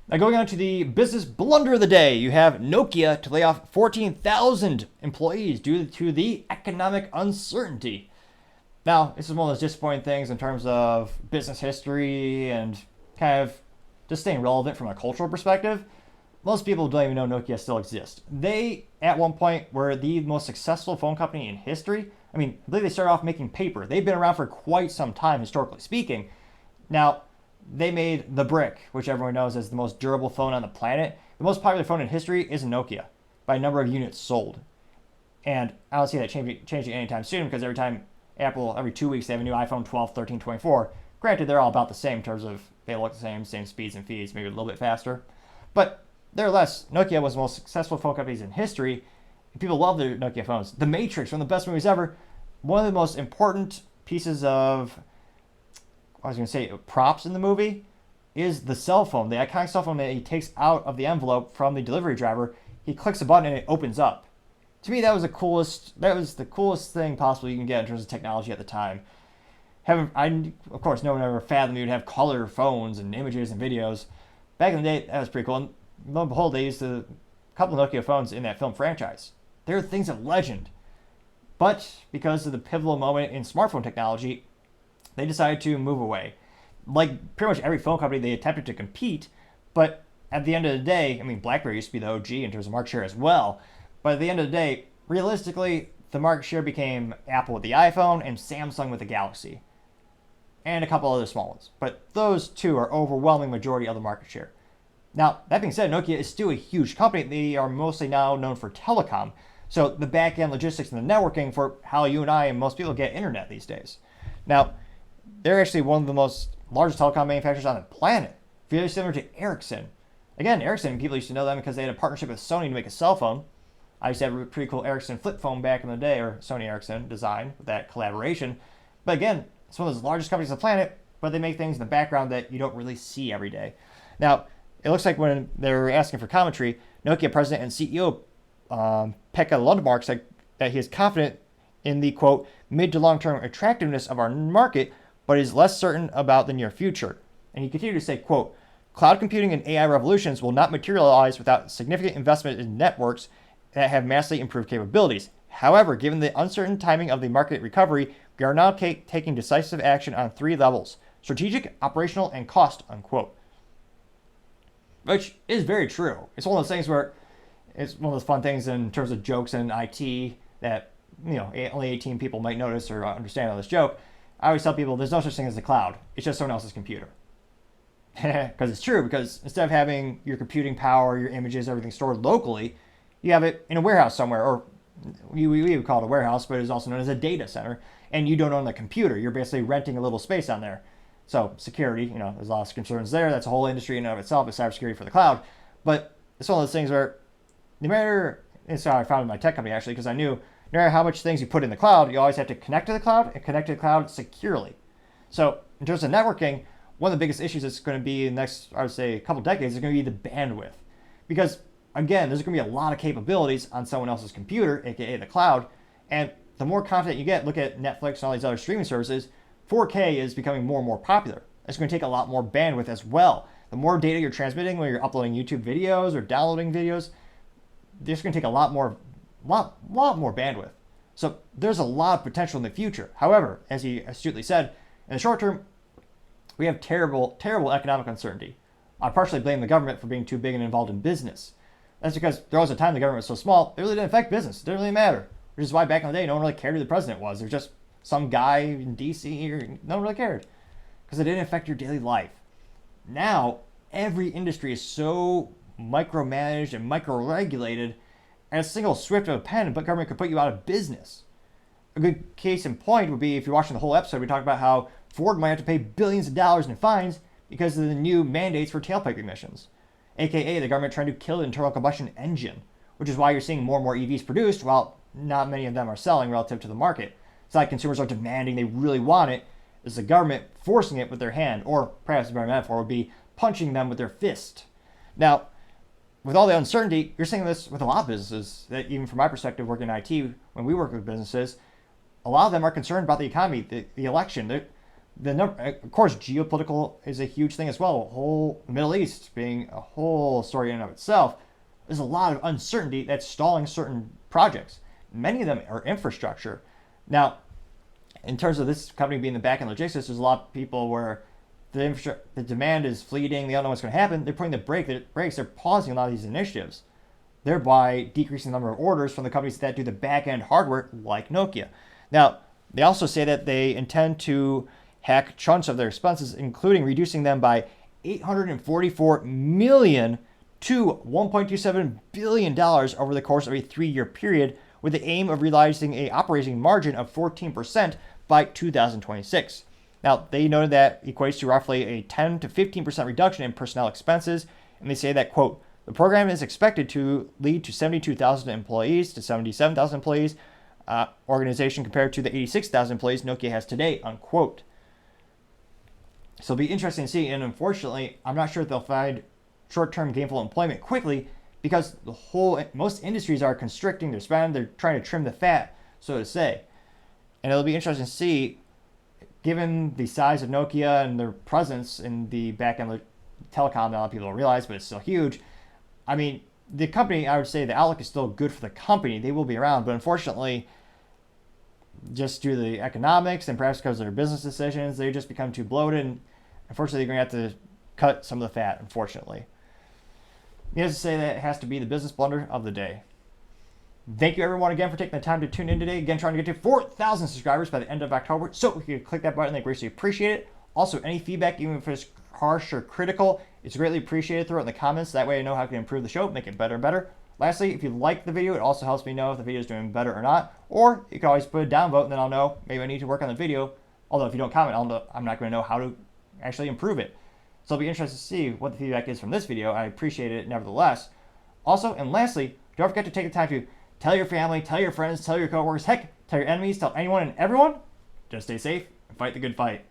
Now, going on to the business blunder of the day, you have Nokia to lay off 14,000 employees due to the economic uncertainty. Now, this is one of those disappointing things in terms of business history and kind of just staying relevant from a cultural perspective. Most people don't even know Nokia still exists. They, at one point, were the most successful phone company in history. I mean, I believe they started off making paper. They've been around for quite some time, historically speaking. Now, they made the Brick, which everyone knows as the most durable phone on the planet. The most popular phone in history is a Nokia by number of units sold. And I don't see that changing anytime soon because every 2 weeks, they have a new iPhone 12, 13, 24. Granted, they're all about the same in terms of they look the same speeds and feeds, maybe a little bit faster. But nevertheless, Nokia was the most successful phone companies in history. People love their Nokia phones. The Matrix, one of the best movies ever. One of the most important pieces of props in the movie is the cell phone, the iconic cell phone that he takes out of the envelope from the delivery driver. He clicks a button and it opens up. To me, that was the coolest thing possible you can get in terms of technology at the time. Of course, no one ever fathomed you'd have color phones and images and videos. Back in the day, that was pretty cool. And lo and behold, they used a couple of Nokia phones in that film franchise. They're things of legend. But because of the pivotal moment in smartphone technology, they decided to move away. Like pretty much every phone company, they attempted to compete, but at the end of the day, I mean, BlackBerry used to be the OG in terms of market share as well. But at the end of the day, realistically, the market share became Apple with the iPhone and Samsung with the Galaxy. And a couple other small ones. But those two are overwhelming majority of the market share. Now, that being said, Nokia is still a huge company. They are mostly now known for telecom. So the back-end logistics and the networking for how you and I and most people get internet these days. Now, they're actually one of the most largest telecom manufacturers on the planet. Very similar to Ericsson. Again, Ericsson, people used to know them because they had a partnership with Sony to make a cell phone. I used to have a pretty cool Ericsson flip phone back in the day, or Sony Ericsson design with that collaboration. But again, it's one of the largest companies on the planet, but they make things in the background that you don't really see every day. Now, it looks like when they're asking for commentary, Nokia president and CEO Pekka Lundmark said that he is confident in the, quote, mid to long-term attractiveness of our market, but is less certain about the near future. And he continued to say, quote, cloud computing and AI revolutions will not materialize without significant investment in networks that have massively improved capabilities. However, given the uncertain timing of the market recovery, we are now taking decisive action on 3 levels: strategic, operational, and cost, unquote. Which is very true. It's one of those things where it's one of those fun things in terms of jokes in IT that, only 18 people might notice or understand on this joke. I always tell people there's no such thing as the cloud. It's just someone else's computer. Because it's true, because instead of having your computing power, your images, everything stored locally, you have it in a warehouse somewhere, or we would call it a warehouse, but it's also known as a data center, and you don't own the computer. You're basically renting a little space on there. So security, there's a lot of concerns there. That's a whole industry in and of itself, is cybersecurity for the cloud. But it's one of those things where no matter, it's how I founded my tech company actually, because I knew no matter how much things you put in the cloud, you always have to connect to the cloud and connect to the cloud securely. So in terms of networking, one of the biggest issues that's going to be in the next, I would say, couple decades is going to be the bandwidth. Because, again, there's going to be a lot of capabilities on someone else's computer, aka the cloud, and the more content you get, look at Netflix and all these other streaming services, 4K is becoming more and more popular. It's going to take a lot more bandwidth as well. The more data you're transmitting when you're uploading YouTube videos or downloading videos, this is going to take a lot more bandwidth. So there's a lot of potential in the future. However, as he astutely said, in the short term, we have terrible economic uncertainty. I partially blame the government for being too big and involved in business. That's because there was a time the government was so small, it really didn't affect business. It didn't really matter. Which is why back in the day, no one really cared who the president was. There's just some guy in D.C. or no one really cared because it didn't affect your daily life. Now, every industry is so micromanaged and micro-regulated, and a single swift of a pen, but government could put you out of business. A good case in point would be if you're watching the whole episode, we talked about how Ford might have to pay billions of dollars in fines because of the new mandates for tailpipe emissions, aka the government trying to kill the internal combustion engine, which is why you're seeing more and more EVs produced while not many of them are selling relative to the market. It's like consumers are demanding, they really want it. It's the government forcing it with their hand, or perhaps a better metaphor would be punching them with their fist. Now, with all the uncertainty, you're seeing this with a lot of businesses, that even from my perspective, working in IT, when we work with businesses, a lot of them are concerned about the economy, the election. Of course, geopolitical is a huge thing as well. The whole Middle East being a whole story in and of itself. There's a lot of uncertainty that's stalling certain projects. Many of them are infrastructure. Now, in terms of this company being the back end logistics, there's a lot of people where the demand is fleeting. They don't know what's going to happen. They're putting the brakes. They're pausing a lot of these initiatives, thereby decreasing the number of orders from the companies that do the back end hardware, like Nokia. Now, they also say that they intend to hack chunks of their expenses, including reducing them by $844 million to $1.27 billion over the course of a 3-year period, with the aim of realizing a operating margin of 14% by 2026. Now, they noted that equates to roughly a 10 to 15% reduction in personnel expenses, and they say that, quote, the program is expected to lead to 72,000 employees to 77,000 employees organization compared to the 86,000 employees Nokia has today, unquote. So it'll be interesting to see, and unfortunately, I'm not sure if they'll find short-term gainful employment quickly, because most industries are constricting their spend. They're trying to trim the fat, so to say. And it'll be interesting to see, given the size of Nokia and their presence in the back-end telecom that a lot of people don't realize, but it's still huge. I mean, the company, I would say the outlook is still good for the company. They will be around, but unfortunately, just due to the economics and perhaps because of their business decisions, they just become too bloated. And unfortunately, they're going to have to cut some of the fat, unfortunately. Needless to say, that it has to be the business blunder of the day. Thank you, everyone, again, for taking the time to tune in today. Again, trying to get to 4,000 subscribers by the end of October. So if you could click that button, I greatly appreciate it. Also, any feedback, even if it's harsh or critical, it's greatly appreciated. Throw it in the comments. That way I know how I can improve the show, make it better and better. Lastly, if you like the video, it also helps me know if the video is doing better or not. Or you can always put a downvote, and then I'll know maybe I need to work on the video. Although if you don't comment, I'm not going to know how to actually improve it. So I'll be interested to see what the feedback is from this video. I appreciate it nevertheless. Also, and lastly, don't forget to take the time to tell your family, tell your friends, tell your coworkers, heck, tell your enemies, tell anyone and everyone. Just stay safe and fight the good fight.